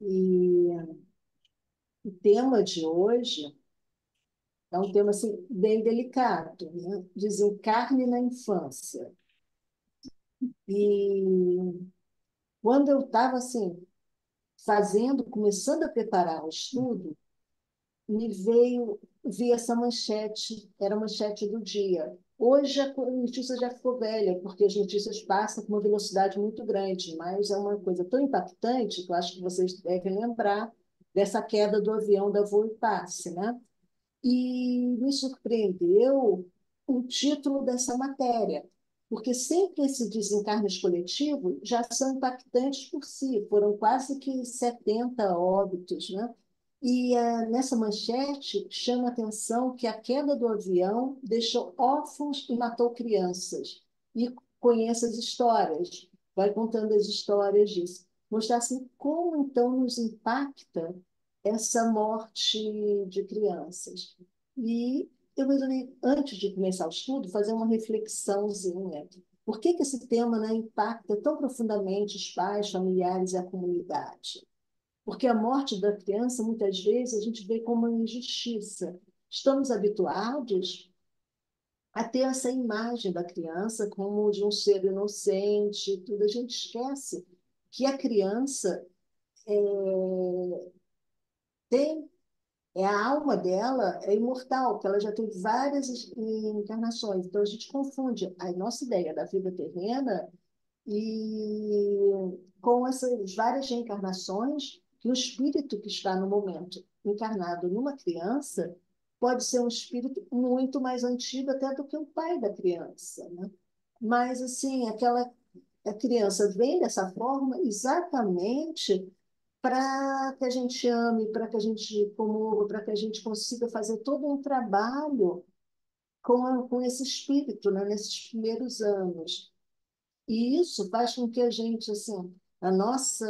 E o tema de hoje é um tema assim, bem delicado, né? Desencarne na infância. E quando eu estava assim, começando a preparar o estudo, vi essa manchete, era a manchete do dia. Hoje a notícia já ficou velha, porque as notícias passam com uma velocidade muito grande, mas é uma coisa tão impactante que eu acho que vocês devem lembrar dessa queda do avião da Voo e Passe, né? E me surpreendeu o título dessa matéria, porque sempre esses desencarnes coletivos já são impactantes por si, foram quase que 70 óbitos, né? E nessa manchete chama a atenção que a queda do avião deixou órfãos e matou crianças. E conheça as histórias, vai contando as histórias disso. Mostrar assim, como então nos impacta essa morte de crianças. E eu resolvi, antes de começar o estudo, fazer uma reflexãozinha. Por que, que esse tema, né, impacta tão profundamente os pais, familiares e a comunidade? Porque a morte da criança, muitas vezes, a gente vê como uma injustiça. Estamos habituados a ter essa imagem da criança como de um ser inocente, tudo. A gente esquece que a criança tem a alma dela é imortal, que ela já tem várias encarnações. Então a gente confunde a nossa ideia da vida terrena e com essas várias reencarnações que o espírito que está no momento encarnado numa criança pode ser um espírito muito mais antigo até do que o pai da criança, né? Mas assim, aquela a criança vem dessa forma exatamente para que a gente ame, para que a gente comova, para que a gente consiga fazer todo um trabalho com esse espírito, né, nesses primeiros anos. E isso faz com que a gente, assim, a nossa,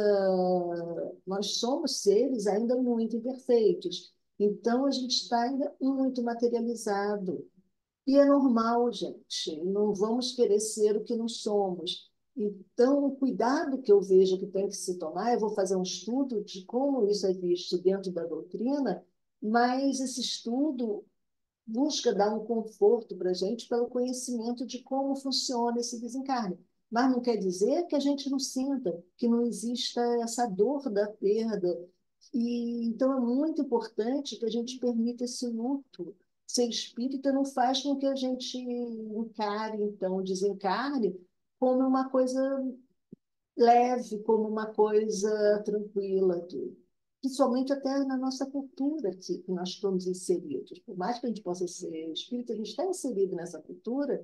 nós somos seres ainda muito imperfeitos. Então, a gente está ainda muito materializado. E é normal, gente. Não vamos querer ser o que não somos. Então, o cuidado que eu vejo que tem que se tomar, eu vou fazer um estudo de como isso é visto dentro da doutrina, mas esse estudo busca dar um conforto para a gente pelo conhecimento de como funciona esse desencarne. Mas não quer dizer que a gente não sinta, que não exista essa dor da perda. E, então, é muito importante que a gente permita esse luto. Ser espírita não faz com que a gente encare, então, o desencarne como uma coisa leve, como uma coisa tranquila, principalmente até na nossa cultura que nós estamos inseridos. Por mais que a gente possa ser espírita, a gente está inserido nessa cultura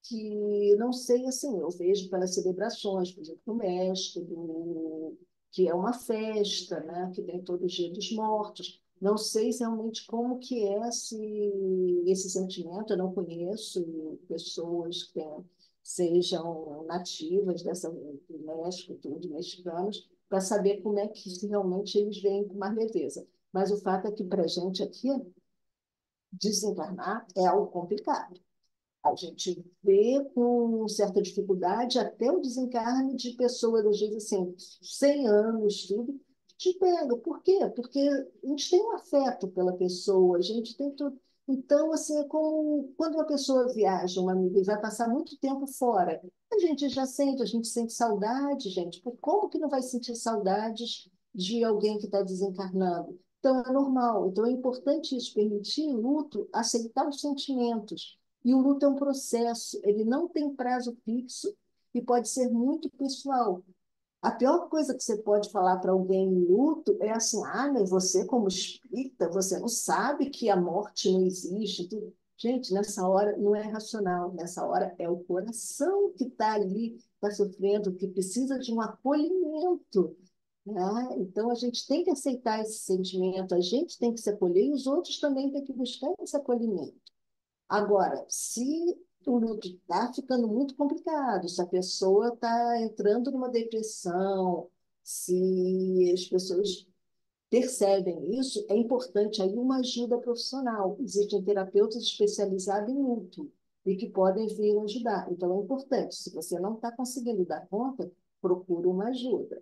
que não sei assim, eu vejo pelas celebrações, por exemplo, no México, que é uma festa, né, que tem todo o Dia dos Mortos. Não sei realmente como que é esse sentimento, eu não conheço pessoas que sejam nativas do México, tudo, mexicanos, para saber como é que realmente eles veem com mais leveza. Mas o fato é que para a gente aqui, desencarnar é algo complicado. A gente vê com certa dificuldade até o desencarne de pessoas, às vezes, assim, 100 anos, tudo, te pega. Por quê? Porque a gente tem um afeto pela pessoa, a gente tem tudo. Então, assim, é como quando uma pessoa viaja, uma amiga, e vai passar muito tempo fora, a gente sente saudade, gente. Como que não vai sentir saudades de alguém que está desencarnando? Então, é normal. Então, é importante isso, permitir luto, aceitar os sentimentos. E o luto é um processo, ele não tem prazo fixo e pode ser muito pessoal. A pior coisa que você pode falar para alguém em luto é assim: ah, mas você, como espírita, você não sabe que a morte não existe. Gente, nessa hora não é racional, nessa hora é o coração que está ali, está sofrendo, que precisa de um acolhimento. Né? Então, a gente tem que aceitar esse sentimento, a gente tem que se acolher e os outros também têm que buscar esse acolhimento. Agora, se o luto está ficando muito complicado, se a pessoa está entrando numa depressão, se as pessoas percebem isso, é importante aí uma ajuda profissional. Existem terapeutas especializados em luto e que podem vir ajudar. Então, é importante, se você não está conseguindo dar conta, procure uma ajuda.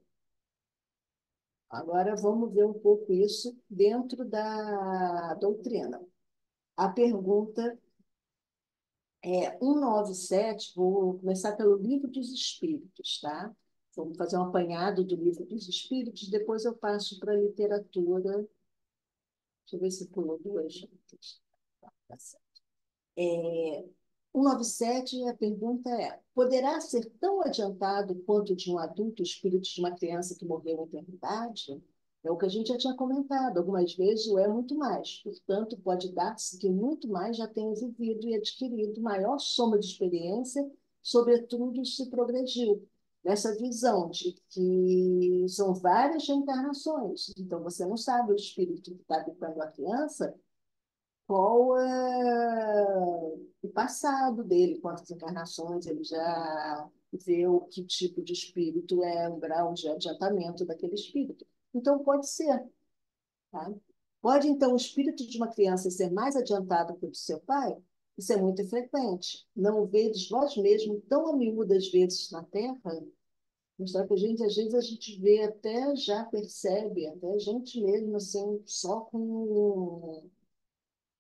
Agora vamos ver um pouco isso dentro da doutrina. A pergunta é 197. Vou começar pelo Livro dos Espíritos, tá? Vamos fazer um apanhado do Livro dos Espíritos, depois eu passo para a literatura. Deixa eu ver se pulou duas juntas. Tá certo. 197, a pergunta é: poderá ser tão adiantado quanto de um adulto o espírito de uma criança que morreu em eternidade? É o que a gente já tinha comentado. Algumas vezes o é muito mais. Portanto, pode dar-se que muito mais já tenha vivido e adquirido maior soma de experiência, sobretudo se progrediu. Nessa visão de que são várias reencarnações. Então, você não sabe o espírito que está habitando a criança, qual é o passado dele, quantas encarnações ele já viveu, que tipo de espírito é o grau de adiantamento daquele espírito. Então, pode ser, tá? Pode, então, o espírito de uma criança ser mais adiantado que o de seu pai? Isso é muito frequente. Não vedes vós mesmo tão a miúdas vezes na Terra? Mostrar que a gente, às vezes, a gente vê até, já percebe, até a gente mesmo, assim, só com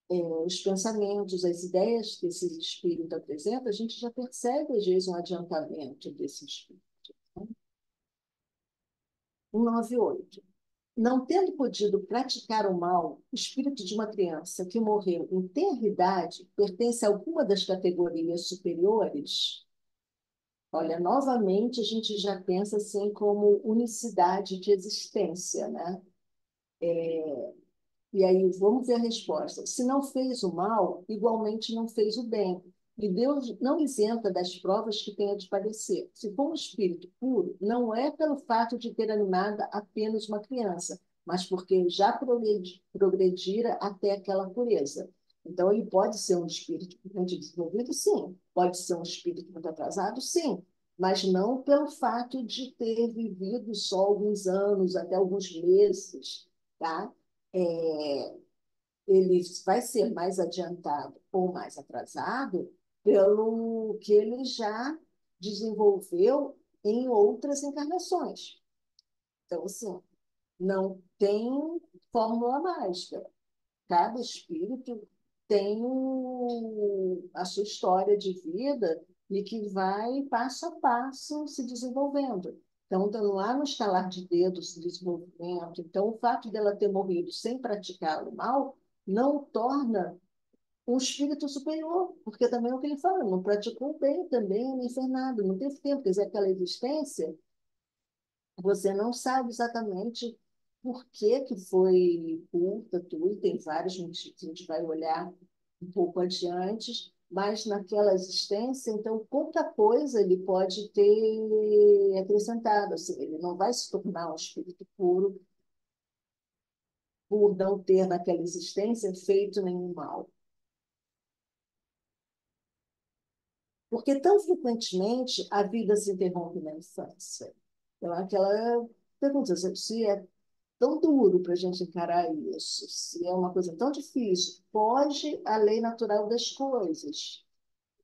os pensamentos, as ideias que esse espírito apresenta, a gente já percebe, às vezes, um adiantamento desse espírito. 198. Não tendo podido praticar o mal, o espírito de uma criança que morreu em tenra idade pertence a alguma das categorias superiores? Olha, novamente a gente já pensa assim como unicidade de existência, né? E aí, vamos ver a resposta. Se não fez o mal, igualmente não fez o bem. E Deus não isenta das provas que tenha de padecer. Se for um espírito puro, não é pelo fato de ter animado apenas uma criança, mas porque já progredira até aquela pureza. Então, ele pode ser um espírito muito desenvolvido, sim. Pode ser um espírito muito atrasado, sim. Mas não pelo fato de ter vivido só alguns anos, até alguns meses, tá? É, ele vai ser mais adiantado ou mais atrasado pelo que ele já desenvolveu em outras encarnações. Então, assim, não tem fórmula mágica. Cada espírito tem a sua história de vida e que vai passo a passo se desenvolvendo. Então, está lá no estalar de dedos, desenvolvimento. Então, o fato dela ter morrido sem praticar o mal não o torna um espírito superior, porque também é o que ele fala, não praticou o bem também, nem fez nada, não teve tempo. Quer dizer, aquela existência, você não sabe exatamente por que que foi curta, tudo, tem vários motivos, a gente vai olhar um pouco adiante, mas naquela existência, então, pouca coisa ele pode ter acrescentado, assim, ele não vai se tornar um espírito puro por não ter naquela existência feito nenhum mal. Porque tão frequentemente a vida se interrompe na infância. Então, aquela pergunta, se é tão duro para a gente encarar isso, se é uma coisa tão difícil, foge à lei natural das coisas,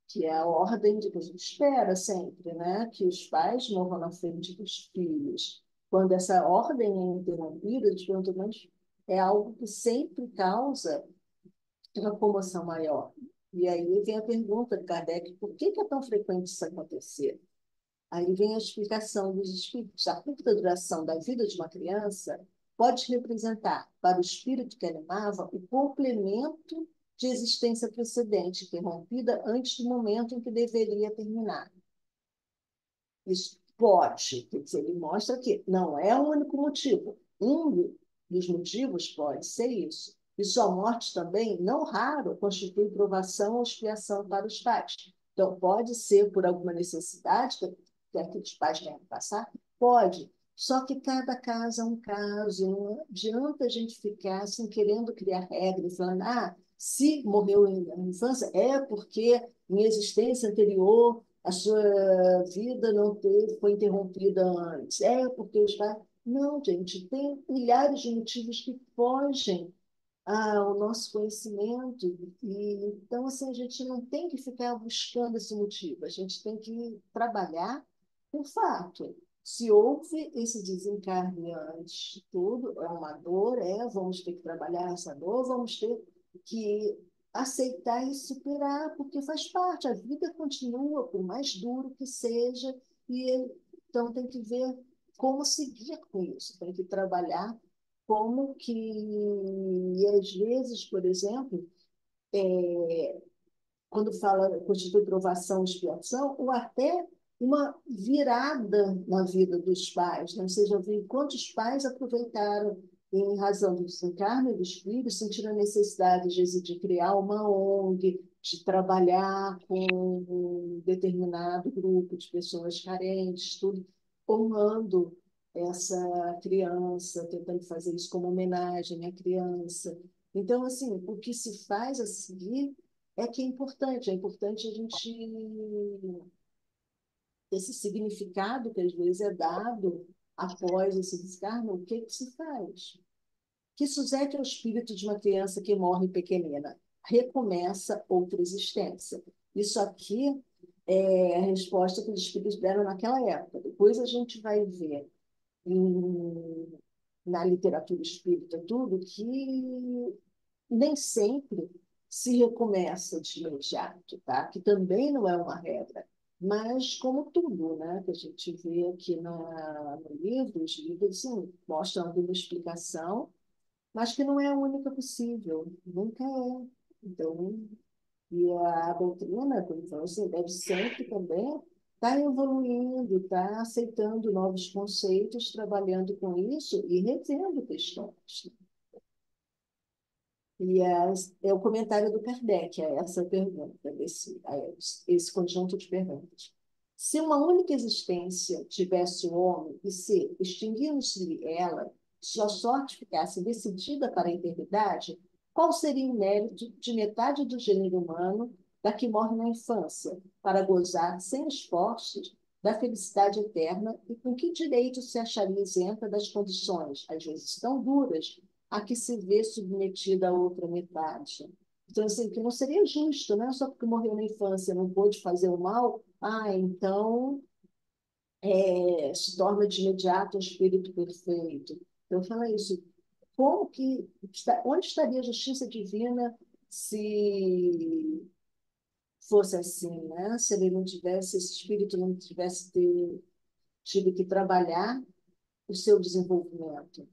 que é a ordem de que a gente espera sempre, né? Que os pais morram na frente dos filhos. Quando essa ordem é interrompida, de pronto, mas é algo que sempre causa uma comoção maior. E aí vem a pergunta de Kardec, por que é tão frequente isso acontecer? Aí vem a explicação dos espíritos. A curta duração da vida de uma criança pode representar, para o espírito que animava, o complemento de existência precedente, interrompida antes do momento em que deveria terminar. Isso pode, quer dizer, ele mostra que não é o único motivo. Um dos motivos pode ser isso. E sua morte também, não raro, constitui provação ou expiação para os pais. Então, pode ser por alguma necessidade que aqueles pais tenham que passar? Pode. Só que cada caso é um caso. Não adianta a gente ficar assim, querendo criar regras, falando, se morreu na infância, é porque em existência anterior a sua vida não teve, foi interrompida antes. É porque os pais. Não, gente, tem milhares de motivos que fogem ao nosso conhecimento. E, então, assim, a gente não tem que ficar buscando esse motivo, a gente tem que trabalhar com fato. Se houve esse desencarne antes, tudo é uma dor, vamos ter que trabalhar essa dor, vamos ter que aceitar e superar, porque faz parte, a vida continua, por mais duro que seja, e então tem que ver como seguir com isso, tem que trabalhar como que, e às vezes, por exemplo, quando fala constitui provação, expiação, ou até uma virada na vida dos pais. Né? Você já viu quantos pais aproveitaram, em razão do desencarne dos filhos, sentiram a necessidade de criar uma ONG, de trabalhar com um determinado grupo de pessoas carentes, tudo, honrando essa criança, tentando fazer isso como homenagem à criança. Então, assim, o que se faz a seguir que é importante a gente esse significado que às vezes é dado após esse descarno, o que que se faz? Que Suzette é o espírito de uma criança que morre pequenina, recomeça outra existência. Isso aqui é a resposta que os espíritos deram naquela época. Depois a gente vai ver em, na literatura espírita tudo que nem sempre se recomeça de imediato, tá? Que também não é uma regra. Mas, como tudo, né, que a gente vê aqui no livro, os livros sim, mostram alguma explicação, mas que não é a única possível, nunca é. Então, e a doutrina, como falou assim, deve sempre também estar evoluindo, estar aceitando novos conceitos, trabalhando com isso e revendo questões. E é o comentário do Kardec, essa pergunta, esse conjunto de perguntas. Se uma única existência tivesse o homem e se extinguisse-lhe ela, sua sorte ficasse decidida para a eternidade, qual seria o mérito de metade do gênero humano da que morre na infância, para gozar sem esforços da felicidade eterna e com que direito se acharia isenta das condições, às vezes tão duras, a que se vê submetida a outra metade? Então, assim, que não seria justo, né? Só porque morreu na infância não pôde fazer o mal, então se torna de imediato um espírito perfeito. Então, fala isso. Como que, onde estaria a justiça divina se fosse assim, né? Se ele não tivesse, esse espírito não tivesse tido que trabalhar o seu desenvolvimento?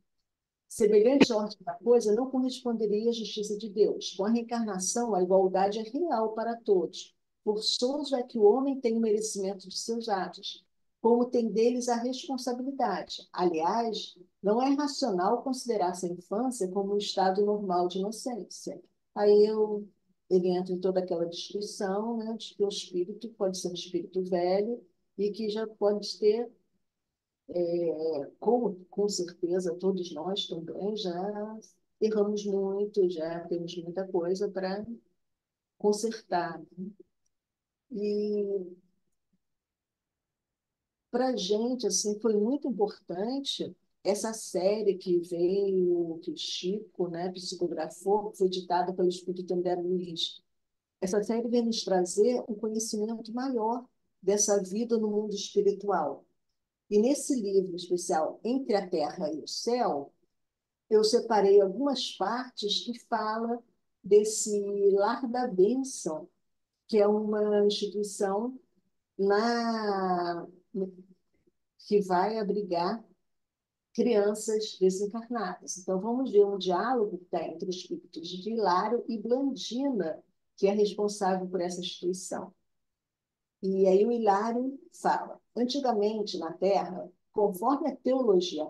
Semelhante ordem da coisa não corresponderia à justiça de Deus. Com a reencarnação, a igualdade é real para todos. Forçoso é que o homem tenha o merecimento de seus atos, como tem deles a responsabilidade. Aliás, não é racional considerar-se a infância como um estado normal de inocência. Aí ele entra em toda aquela discussão, né, de que o espírito pode ser um espírito velho e que já pode ter com certeza todos nós também já erramos muito, já temos muita coisa para consertar. E para a gente assim, foi muito importante essa série que veio, que o Chico, né, psicografou, que foi ditada pelo Espírito André Luiz. Essa série vem nos trazer um conhecimento maior dessa vida no mundo espiritual. E nesse livro especial, Entre a Terra e o Céu, eu separei algumas partes que falam desse Lar da Bênção, que é uma instituição na, que vai abrigar crianças desencarnadas. Então, vamos ver um diálogo que está entre os espíritos de Hilário e Blandina, que é responsável por essa instituição. E aí o Hilário fala: antigamente na Terra, conforme a teologia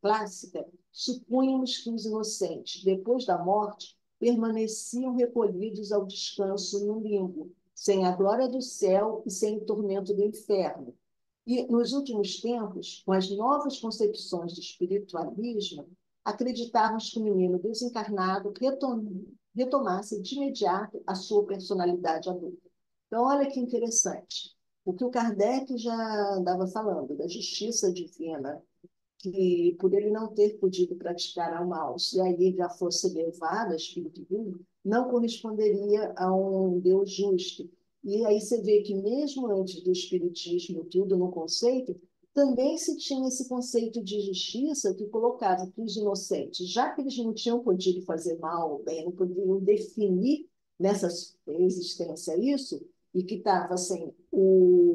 clássica, supunhamos que os inocentes, depois da morte, permaneciam recolhidos ao descanso no limbo, sem a glória do céu e sem o tormento do inferno. E nos últimos tempos, com as novas concepções do espiritualismo, acreditávamos que o menino desencarnado retomasse de imediato a sua personalidade adulta. Então, olha que interessante. O que o Kardec já andava falando, da justiça divina, que por ele não ter podido praticar o mal, se aí já fosse levado a espírito puro, não corresponderia a um Deus justo. E aí você vê que mesmo antes do espiritismo, tudo no conceito, também se tinha esse conceito de justiça que colocava que os inocentes, já que eles não tinham podido fazer mal ou bem, não podiam definir nessa existência isso, e que estava assim,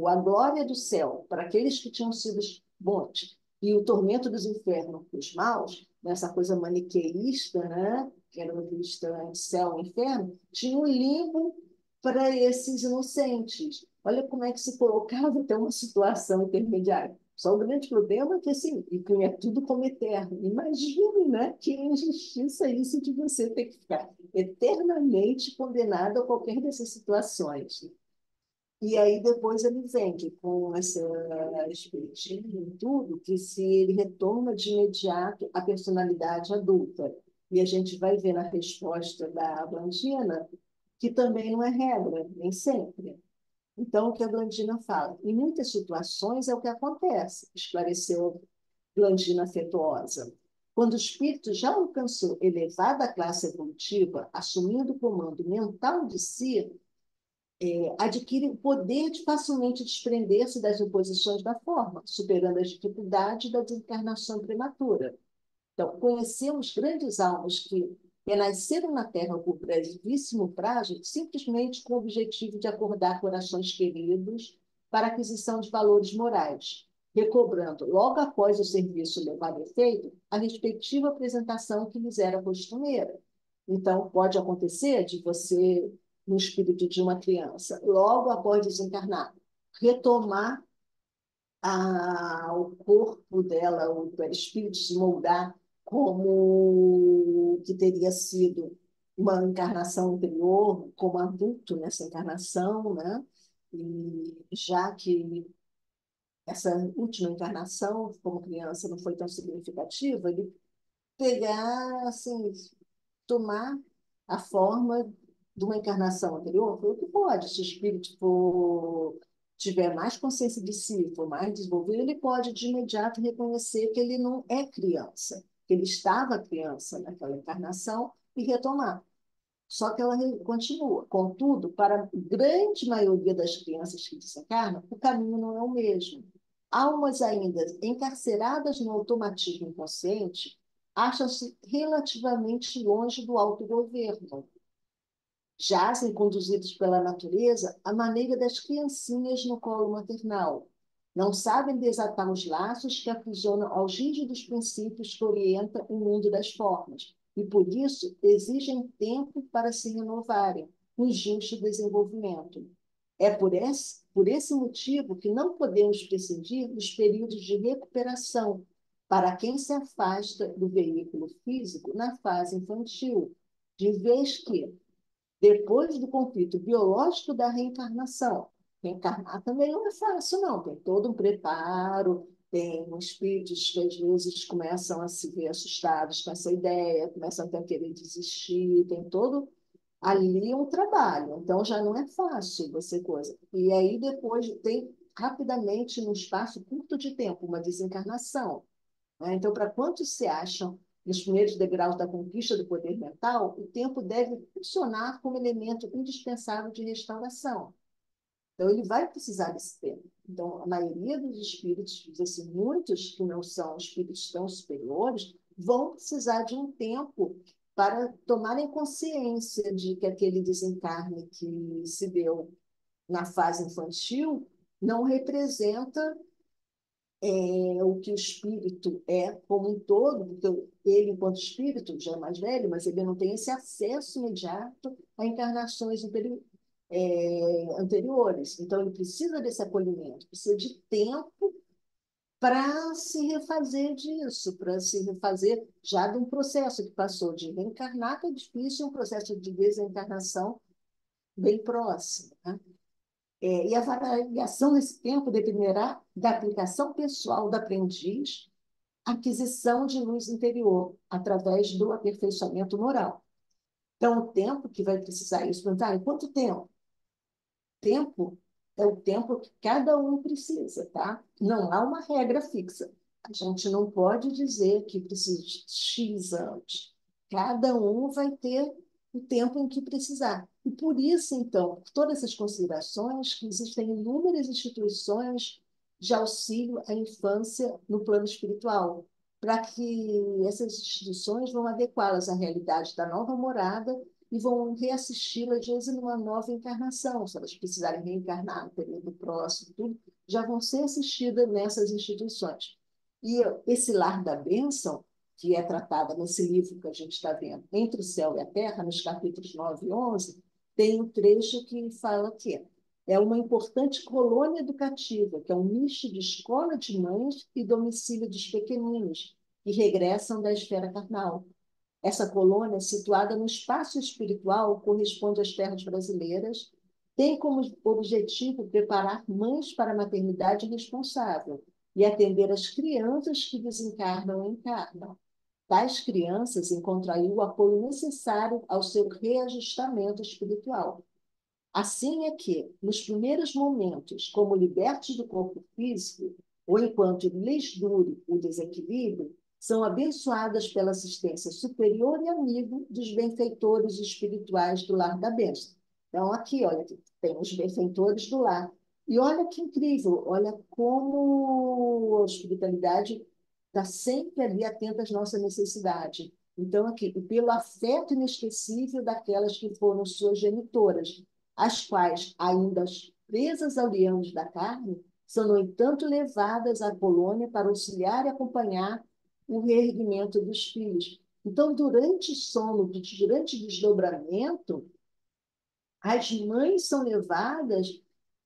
a glória do céu para aqueles que tinham sido bons e o tormento dos infernos para os maus, nessa coisa maniqueísta, né, que era vista céu e inferno, tinha um limbo para esses inocentes. Olha como é que se colocava até uma situação intermediária. Só o grande problema é que, assim, e que é tudo como eterno. Imagine, né, que injustiça isso de você ter que ficar eternamente condenado a qualquer dessas situações. E aí depois ele vem que com essa perspectiva e tudo, que se ele retorna de imediato à personalidade adulta. E a gente vai ver na resposta da Blandina que também não é regra, nem sempre. Então, o que a Blandina fala? Em muitas situações é o que acontece, esclareceu Blandina afetuosa. Quando o espírito já alcançou elevada classe evolutiva, assumindo o comando mental de si, adquire o poder de facilmente desprender-se das oposições da forma, superando as dificuldades da desencarnação prematura. Então, conhecemos grandes almas que renasceram na Terra por brevíssimo prazo, simplesmente com o objetivo de acordar corações queridos para a aquisição de valores morais, recobrando, logo após o serviço levar a efeito, a respectiva apresentação que lhes era costumeira. Então, pode acontecer de você, no espírito de uma criança, logo após desencarnar, retomar o corpo dela, o espírito se moldar como que teria sido uma encarnação anterior, como adulto nessa encarnação, né? E já que essa última encarnação, como criança, não foi tão significativa, ele pegar, assim, tomar a forma de uma encarnação anterior, foi o que pode. Se o espírito tiver mais consciência de si, for mais desenvolvido, ele pode de imediato reconhecer que ele não é criança, que ele estava criança naquela encarnação e retomar. Só que ela continua. Contudo, para a grande maioria das crianças que desencarnam, o caminho não é o mesmo. Almas ainda encarceradas no automatismo inconsciente acham-se relativamente longe do autogoverno. Jazem conduzidos pela natureza à maneira das criancinhas no colo maternal. Não sabem desatar os laços que aprisionam aos rígidos princípios que orientam o mundo das formas, e por isso exigem tempo para se renovarem, um justo desenvolvimento. É por esse motivo que não podemos prescindir dos períodos de recuperação para quem se afasta do veículo físico na fase infantil, de vez que, depois do conflito biológico da reencarnação. Reencarnar também não é fácil, não. Tem todo um preparo, tem espíritos que às vezes começam a se ver assustados com essa ideia, começam até a querer desistir, tem todo ali um trabalho. Então já não é fácil você coisa. E aí depois tem rapidamente, num espaço curto de tempo, uma desencarnação. Né? Então, para quantos se acham nos primeiros degraus da conquista do poder mental, o tempo deve funcionar como elemento indispensável de restauração. Então, ele vai precisar desse tempo. Então, a maioria dos espíritos, assim, muitos que não são espíritos tão superiores, vão precisar de um tempo para tomarem consciência de que aquele desencarne que se deu na fase infantil não representa o que o espírito é como um todo, porque ele, enquanto espírito, já é mais velho, mas ele não tem esse acesso imediato a encarnações anteriores. Então, ele precisa desse acolhimento, precisa de tempo para se refazer disso, para se refazer já de um processo que passou de reencarnar, que é difícil, um processo de desencarnação bem próximo. Né? E a variação nesse tempo dependerá da aplicação pessoal do aprendiz, aquisição de luz interior, através do aperfeiçoamento moral. Então, o tempo que vai precisar isso, perguntar, em quanto tempo? Tempo é o tempo que cada um precisa, tá? Não há uma regra fixa. A gente não pode dizer que precisa de X anos. Cada um vai ter o tempo em que precisar. E por isso, então, por todas essas considerações, que existem inúmeras instituições de auxílio à infância no plano espiritual, para que essas instituições vão adequá-las à realidade da nova morada e vão reassisti-la, às vezes, numa nova encarnação. Se elas precisarem reencarnar no período próximo, tudo, já vão ser assistidas nessas instituições. E esse lar da bênção, que é tratada nesse livro que a gente está vendo, Entre o Céu e a Terra, nos capítulos 9 e 11, tem um trecho que fala que é uma importante colônia educativa, que é um misto de escola de mães e domicílio dos pequeninos, que regressam da esfera carnal. Essa colônia, situada no espaço espiritual, corresponde às terras brasileiras, tem como objetivo preparar mães para a maternidade responsável e atender as crianças que desencarnam e encarnam. Tais crianças encontrariam o apoio necessário ao seu reajustamento espiritual. Assim é que, nos primeiros momentos, como libertos do corpo físico, ou enquanto lhes dure o desequilíbrio, são abençoadas pela assistência superior e amigo dos benfeitores espirituais do lar da bênção. Então, aqui, olha, tem os benfeitores do lar. E olha que incrível, olha como a espiritualidade está sempre ali atenta às nossas necessidades. Então, aqui, pelo afeto inesquecível daquelas que foram suas genitoras, as quais, ainda presas ao liames da carne, são, no entanto, levadas à colônia para auxiliar e acompanhar o reerguimento dos filhos. Então, durante o sono, durante o desdobramento, as mães são levadas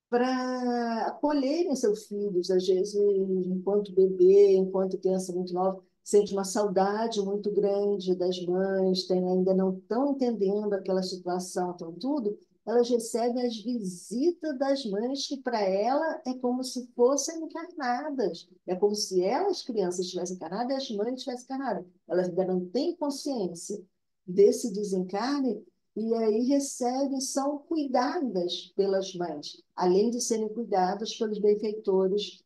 para acolherem seus filhos, às vezes, enquanto bebê, enquanto criança muito nova, sente uma saudade muito grande das mães, tem, ainda não estão entendendo aquela situação, então tudo, elas recebem as visitas das mães, que para ela é como se fossem encarnadas, é como se elas, crianças, estivessem encarnadas e as mães estivessem encarnadas. Elas ainda não têm consciência desse desencarne, e aí recebem, são cuidadas pelas mães, além de serem cuidadas pelos benfeitores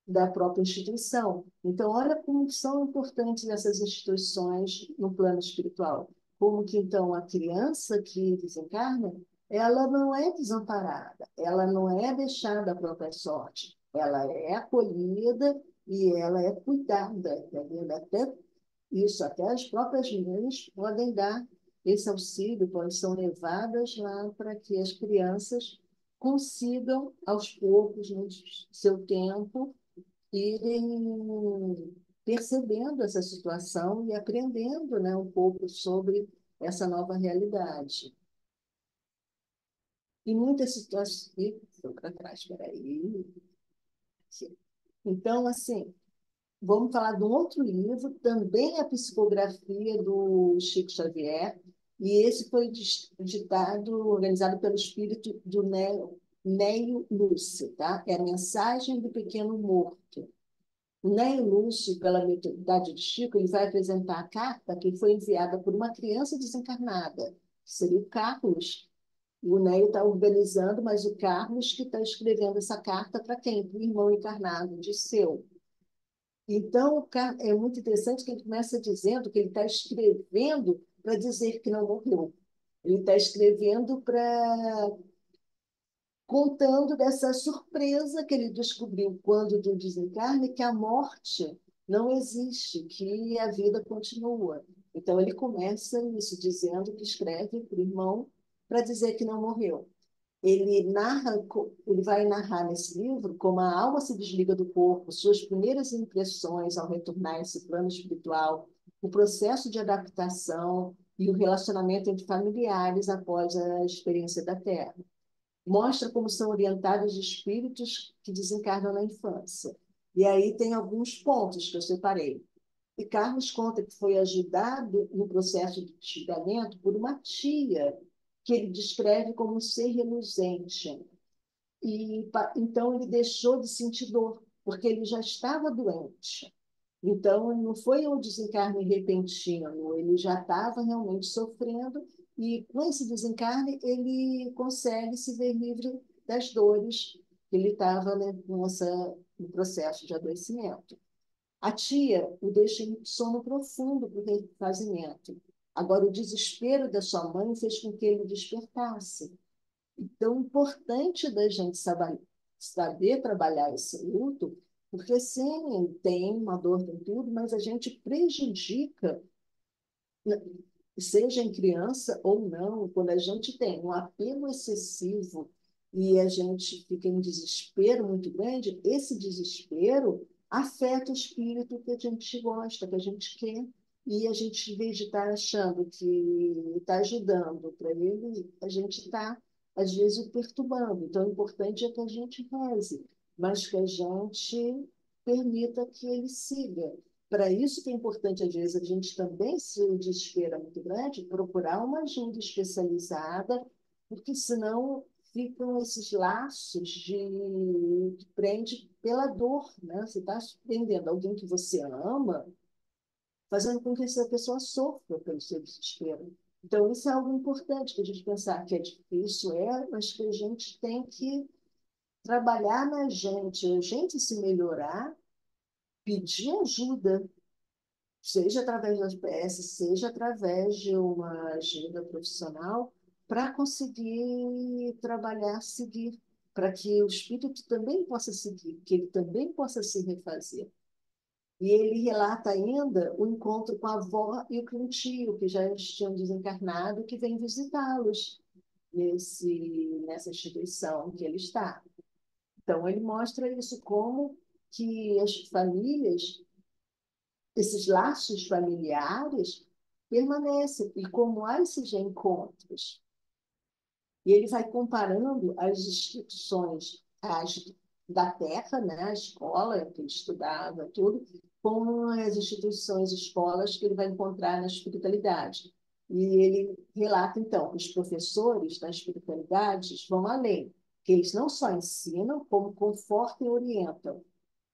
da própria instituição. Então, olha como são importantes essas instituições no plano espiritual. Como que, então, a criança que desencarna, ela não é desamparada, ela não é deixada à própria sorte, ela é acolhida e ela é cuidada, entendeu? Até isso, até as próprias mães podem dar esse auxílio, pois são levadas lá para que as crianças consigam, aos poucos, no seu tempo, irem percebendo essa situação e aprendendo, né, um pouco sobre essa nova realidade. E muitas situações... Ih, foi para trás, espera aí. Então, assim, vamos falar de um outro livro, também a psicografia do Chico Xavier, e esse foi ditado, organizado pelo espírito do Neio Lúcio, tá? É a Mensagem do Pequeno Morto. O Neio Lúcio, pela mediunidade de Chico, ele vai apresentar a carta que foi enviada por uma criança desencarnada, que seria o Carlos. O Neio está organizando, mas o Carlos que está escrevendo essa carta para quem? Para o irmão encarnado de seu. Então, é muito interessante que ele começa dizendo que ele está escrevendo para dizer que não morreu. Ele está escrevendo para contando dessa surpresa que ele descobriu quando do desencarne, que a morte não existe, que a vida continua. Então, ele começa isso, dizendo que escreve para o irmão para dizer que não morreu. Ele vai narrar nesse livro como a alma se desliga do corpo, suas primeiras impressões ao retornar a esse plano espiritual, o processo de adaptação e o relacionamento entre familiares após a experiência da Terra. Mostra como são orientados espíritos que desencarnam na infância. E aí tem alguns pontos que eu separei. E Carlos conta que foi ajudado no processo de desligamento por uma tia, que ele descreve como um ser reluzente. E então ele deixou de sentir dor, porque ele já estava doente. Então, não foi um desencarne repentino, ele já estava realmente sofrendo, e com esse desencarne ele consegue se ver livre das dores que ele estava, né, no processo de adoecimento. A tia o deixa em sono profundo para o refazimento. Agora, o desespero da sua mãe fez com que ele despertasse. Então, importante da gente saber trabalhar esse luto, porque sim, tem uma dor, tem tudo, mas a gente prejudica, seja em criança ou não, quando a gente tem um apego excessivo e a gente fica em desespero muito grande, esse desespero afeta o espírito que a gente gosta, que a gente quer. E a gente, em vez de estar achando que está ajudando para ele, a gente está, às vezes, o perturbando. Então, o importante é que a gente reze, mas que a gente permita que ele siga. Para isso que é importante, às vezes, a gente também, se o desespero é muito grande, procurar uma ajuda especializada, porque senão ficam esses laços que prende pela dor, né? Você está prendendo alguém que você ama, fazendo com que essa pessoa sofra pelo seu desespero. Então, isso é algo importante que a gente pensar que é difícil, mas que a gente tem que trabalhar na gente, a gente se melhorar, pedir ajuda, seja através das PS, seja através de uma ajuda profissional, para conseguir trabalhar, seguir, para que o espírito também possa seguir, que ele também possa se refazer. E ele relata ainda o encontro com a avó e com o tio, que já tinham desencarnado, que vem visitá-los nessa instituição que ele está. Então, ele mostra isso como que as famílias, esses laços familiares permanecem, e como há esses reencontros. E ele vai comparando as instituições da Terra, né, a escola que ele estudava, tudo, com as instituições, escolas que ele vai encontrar na espiritualidade. E ele relata, então, que os professores da espiritualidade vão além, que eles não só ensinam, como confortam e orientam,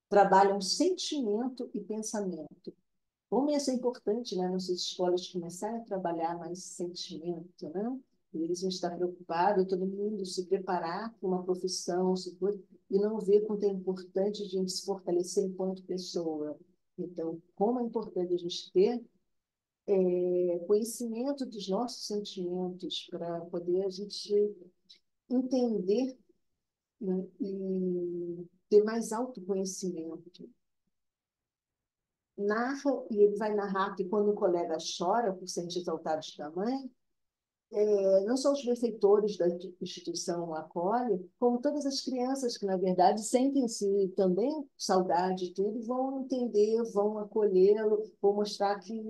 trabalham sentimento e pensamento. Como isso é importante, né, nas escolas começarem a trabalhar mais sentimento, né? Eles vão estar preocupados, todo mundo se preparar para uma profissão, e não ver quanto é importante a gente se fortalecer enquanto pessoa. Então, como é importante a gente ter conhecimento dos nossos sentimentos para poder a gente entender, né, e ter mais autoconhecimento. Narra, e ele vai narrar que quando o colega chora por sentir saudade da mãe, não só os benfeitores da instituição acolhem, como todas as crianças que, na verdade, sentem-se também saudade e tudo, vão entender, vão acolhê-lo, vão mostrar que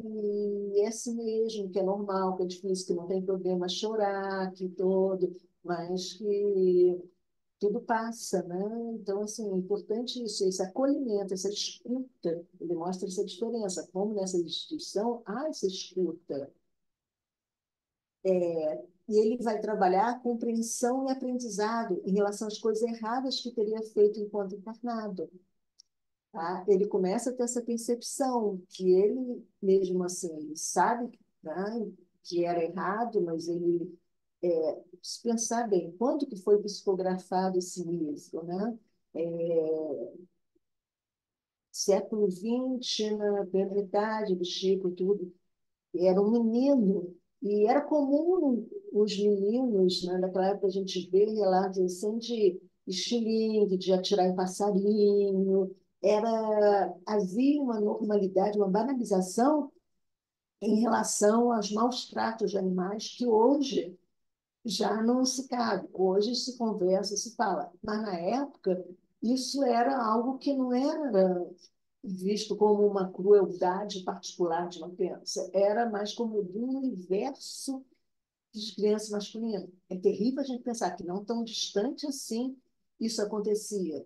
é assim mesmo, que é normal, que é difícil, que não tem problema chorar, que todo, mas que tudo passa, né? Então, assim, é importante isso, esse acolhimento, essa escuta, ele mostra essa diferença, como nessa instituição há essa escuta. E ele vai trabalhar a compreensão e aprendizado em relação às coisas erradas que teria feito enquanto encarnado. Tá? Ele começa a ter essa percepção que ele, mesmo assim, ele sabe, né, que era errado, mas ele, se pensar bem, quando que foi psicografado esse livro, né? É, século XX, na verdade, do Chico, tudo, era um menino, e era comum os meninos, né, naquela época a gente vê relatos assim de estilingue, de atirar em passarinho, havia uma normalidade, uma banalização em relação aos maus tratos de animais que hoje já não se cabe. Hoje se conversa, se fala. Mas na época, isso era algo que não era visto como uma crueldade particular de uma criança. Era mais como do universo de criança masculina. É terrível a gente pensar que não tão distante assim isso acontecia.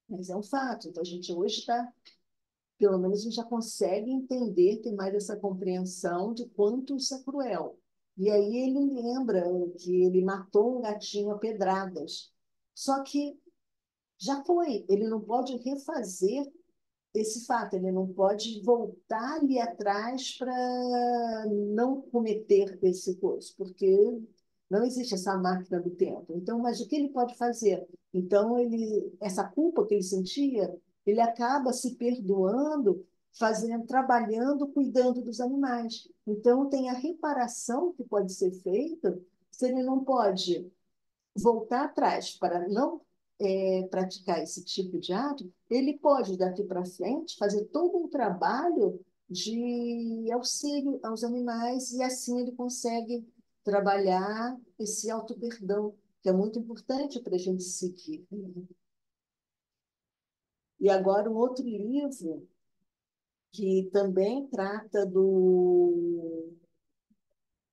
Mas é um fato. Então, a gente hoje está, pelo menos, a gente já consegue entender, ter mais essa compreensão de quanto isso é cruel. E aí ele lembra que ele matou um gatinho a pedradas. Só que já foi, ele não pode refazer esse fato, ele não pode voltar ali atrás para não cometer esse coisa, porque não existe essa máquina do tempo. Então, mas o que ele pode fazer? Então, essa culpa que ele sentia, ele acaba se perdoando, fazendo, trabalhando, cuidando dos animais. Então, tem a reparação que pode ser feita se ele não pode voltar atrás para não praticar esse tipo de ato, ele pode, daqui para frente, fazer todo um trabalho de auxílio aos animais e assim ele consegue trabalhar esse auto-perdão, que é muito importante para a gente seguir. E agora um outro livro que também trata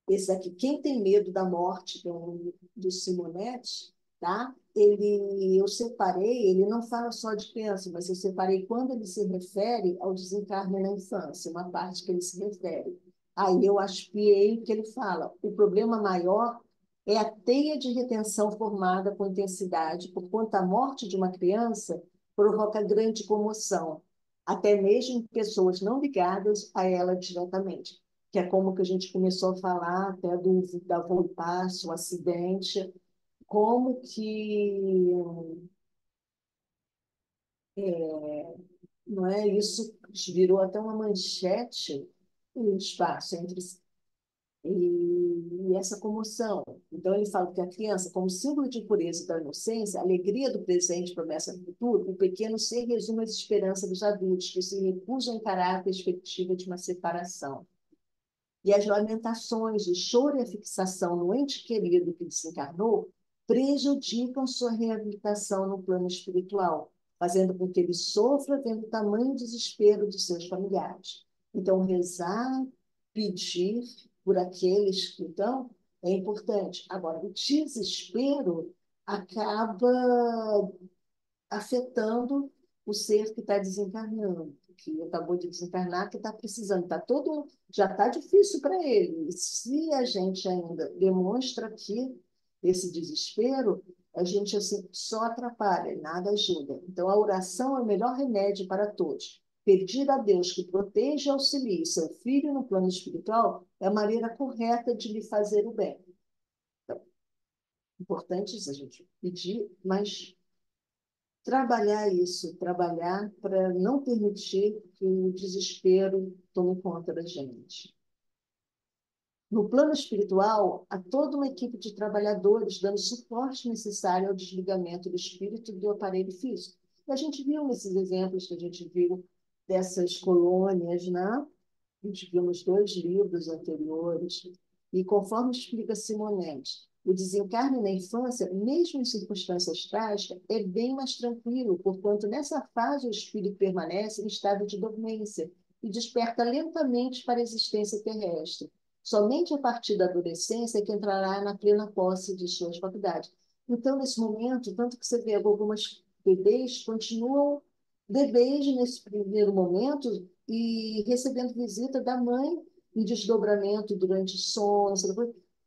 esse aqui, Quem Tem Medo da Morte, que é um livro do Simonetti, tá? Eu separei, ele não fala só de criança, mas eu separei quando ele se refere ao desencarne na infância, uma parte que ele se refere. Aí eu aspiei o que ele fala. O problema maior é a teia de retenção formada com intensidade, porquanto a morte de uma criança provoca grande comoção, até mesmo em pessoas não ligadas a ela diretamente, que é como que a gente começou a falar até da Volpasso, o acidente, como que não é, isso virou até uma manchete no espaço entre e essa comoção. Então, ele fala que a criança, como símbolo de pureza e da inocência, alegria do presente, promessa do futuro, o pequeno ser resume as esperanças dos adultos, que se recusam a encarar a perspectiva de uma separação. E as lamentações, o choro e a fixação no ente querido que desencarnou prejudicam sua reabilitação no plano espiritual, fazendo com que ele sofra vendo o tamanho desespero de seus familiares. Então, rezar, pedir por aqueles que estão é importante. Agora, o desespero acaba afetando o ser que está desencarnando, que acabou de desencarnar, que está precisando, já está difícil para ele. E se a gente ainda demonstra aqui esse desespero, a gente assim, só atrapalha, nada ajuda. Então, a oração é o melhor remédio para todos. Pedir a Deus que proteja e auxilie seu filho no plano espiritual é a maneira correta de lhe fazer o bem. Então, importante isso, a gente pedir, mas trabalhar isso, trabalhar para não permitir que o desespero tome conta da gente. No plano espiritual, há toda uma equipe de trabalhadores dando suporte necessário ao desligamento do espírito do aparelho físico. E a gente viu nesses exemplos que a gente viu dessas colônias, né? A gente viu nos dois livros anteriores, e conforme explica Simonetti, o desencarne na infância, mesmo em circunstâncias trágicas, é bem mais tranquilo, porquanto nessa fase o espírito permanece em estado de dormência e desperta lentamente para a existência terrestre. Somente a partir da adolescência é que entrará na plena posse de suas faculdades. Então, nesse momento, tanto que você vê algumas bebês continuam bebês nesse primeiro momento e recebendo visita da mãe em desdobramento durante sono.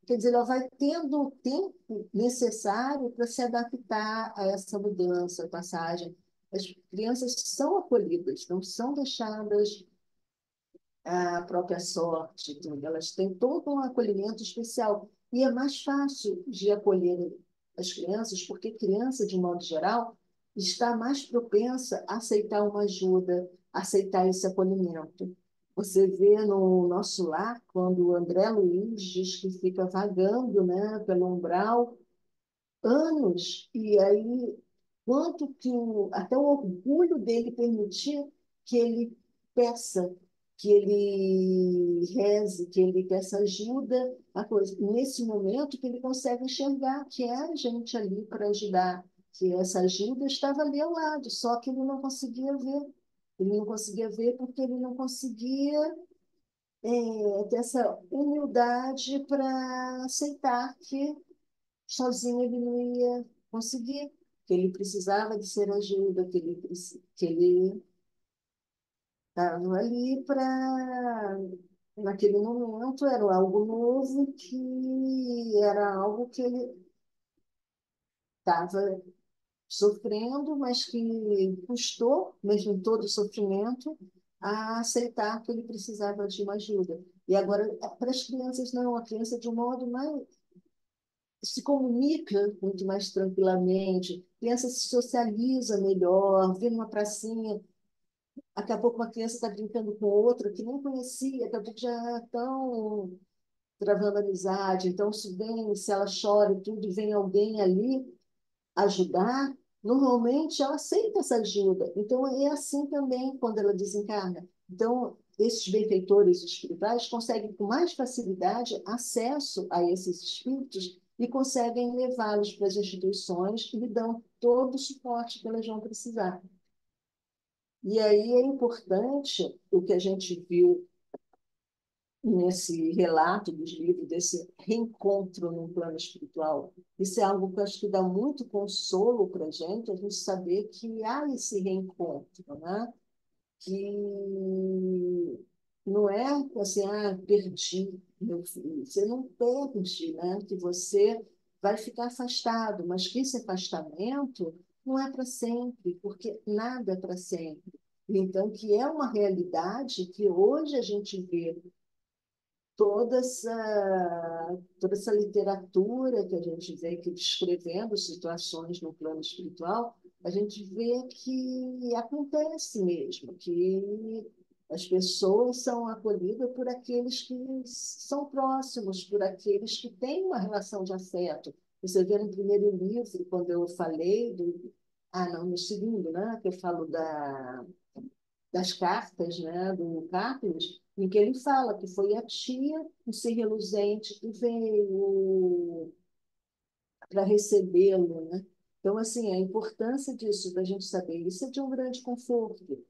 Quer dizer, ela vai tendo o tempo necessário para se adaptar a essa mudança, a passagem. As crianças são acolhidas, não são deixadas à própria sorte, entendeu? Elas têm todo um acolhimento especial. E é mais fácil de acolher as crianças, porque criança, de modo geral, está mais propensa a aceitar uma ajuda, a aceitar esse acolhimento. Você vê no nosso lar, quando o André Luiz diz que fica vagando, né, pelo umbral, anos, e aí quanto que até o orgulho dele permitir que ele peça, que ele reze, que ele peça ajuda, a coisa. Nesse momento que ele consegue enxergar que era gente ali para ajudar, que essa ajuda estava ali ao lado, só que ele não conseguia ver. Ele não conseguia ver porque ele não conseguia ter essa humildade para aceitar que sozinho ele não ia conseguir, que ele precisava de ser ajuda, que ele estava ali para, naquele momento, era algo novo, que era algo que ele estava sofrendo, mas que custou, mesmo em todo o sofrimento, a aceitar que ele precisava de uma ajuda. E agora, para as crianças, não, a criança, de um modo mais se comunica muito mais tranquilamente, a criança se socializa melhor, vê numa pracinha, daqui a pouco uma criança está brincando com outra que nem conhecia, daqui a pouco já estão travando amizade. Então, se ela chora e tudo, vem alguém ali ajudar, normalmente ela aceita essa ajuda. Então, é assim também quando ela desencarna. Então, esses benfeitores espirituais conseguem com mais facilidade acesso a esses espíritos e conseguem levá-los para as instituições e lhe dão todo o suporte que elas vão precisar. E aí é importante o que a gente viu nesse relato dos livros, desse reencontro no plano espiritual. Isso é algo que eu acho que dá muito consolo para a gente saber que há esse reencontro, né? Que não é assim, perdi meu filho. Você não perde, né? Que você vai ficar afastado, mas que esse afastamento não é para sempre, porque nada é para sempre. Então, que é uma realidade que hoje a gente vê toda essa literatura que a gente vê aqui descrevendo situações no plano espiritual, a gente vê que acontece mesmo, que as pessoas são acolhidas por aqueles que são próximos, por aqueles que têm uma relação de afeto. Você vê no primeiro livro, quando eu falei do... Ah, não, no segundo, né? Que eu falo das cartas, né, do Cápios, em que ele fala que foi a tia, um ser reluzente, que veio para recebê-lo, né? Então, assim, a importância disso, da gente saber, isso é de um grande conforto.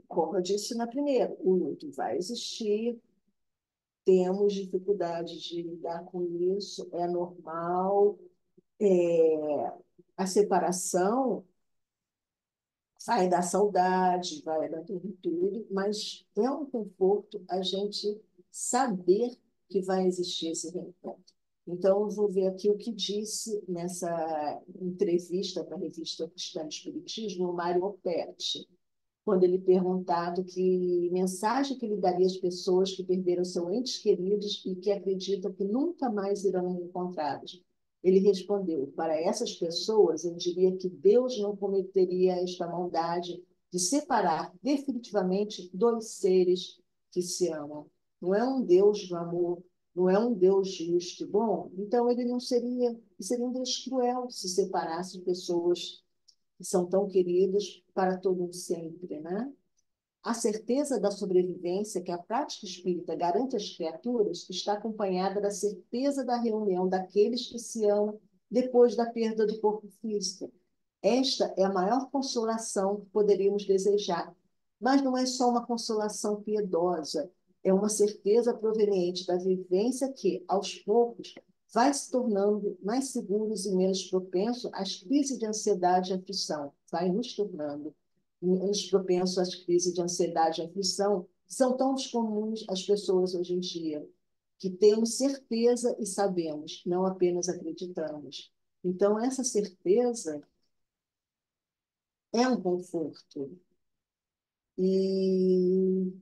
Como eu disse na primeira, o luto vai existir, temos dificuldades de lidar com isso, é normal. A separação vai dar saudade, vai dar tudo, mas é um conforto a gente saber que vai existir esse reencontro. Então, eu vou ver aqui o que disse nessa entrevista para a revista Cristã do Espiritismo, o Mário Opetti, quando ele perguntado que mensagem que ele daria às pessoas que perderam seus entes queridos e que acreditam que nunca mais irão reencontrados. Ele respondeu: para essas pessoas, eu diria que Deus não cometeria esta maldade de separar definitivamente dois seres que se amam. Não é um Deus do amor, não é um Deus justo e bom, então ele não seria um Deus cruel se separasse pessoas que são tão queridos para todo um sempre, né? A certeza da sobrevivência que a prática espírita garante às criaturas está acompanhada da certeza da reunião daqueles que se amam depois da perda do corpo físico. Esta é a maior consolação que poderíamos desejar, mas não é só uma consolação piedosa, é uma certeza proveniente da vivência que, aos poucos, vai se tornando mais seguros e menos propenso às crises de ansiedade e aflição, vai nos tornando menos propensos às crises de ansiedade e aflição, que são tão comuns às pessoas hoje em dia, que temos certeza e sabemos, não apenas acreditamos. Então, essa certeza é um conforto. E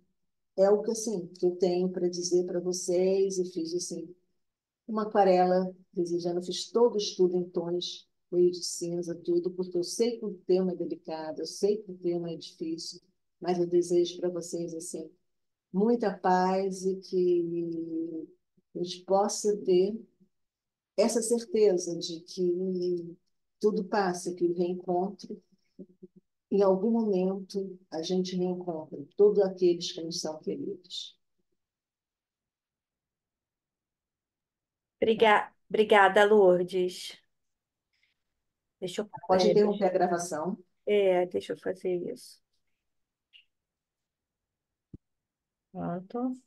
é o que, assim, que eu tenho para dizer para vocês. E fiz assim, uma aquarela desejando, fiz todo o estudo em tons meio de cinza, tudo, porque eu sei que o tema é delicado, eu sei que o tema é difícil, mas eu desejo para vocês assim muita paz e que a gente possa ter essa certeza de que tudo passa, que o reencontro, em algum momento, a gente reencontra todos aqueles que nos são queridos. Obrigada, Lourdes. Pode interromper a gravação. Deixa eu fazer isso. Pronto.